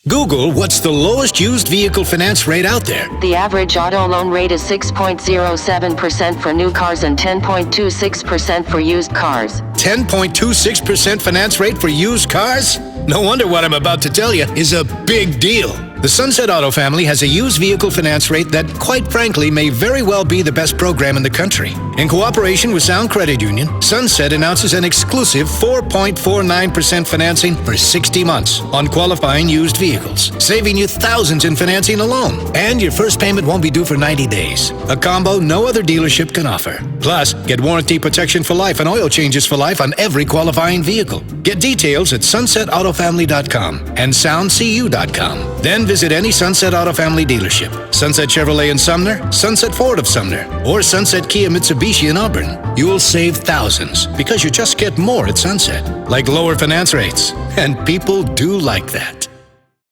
Google what's the lowest used vehicle finance rate out there. The average auto loan rate is 6.07% for new cars and 10.26% for used cars. 10.26% finance rate for used cars? No wonder what I'm about to tell you is a big deal. The Sunset Auto family has a used vehicle finance rate that, quite frankly, may very well be the best program in the country. In cooperation with Sound Credit Union, Sunset announces an exclusive 4.49% financing for 60 months on qualifying used vehicles, saving you thousands in financing alone. And your first payment won't be due for 90 days, a combo no other dealership can offer. Plus, get warranty protection for life and oil changes for life on every qualifying vehicle. Get details at sunsetautofamily.com and soundcu.com. Then visit any Sunset Auto Family dealership, Sunset Chevrolet in Sumner, Sunset Ford of Sumner, or Sunset Kia Mitsubishi in Auburn. You'll save thousands because you just get more at Sunset, like lower finance rates. And people do like that.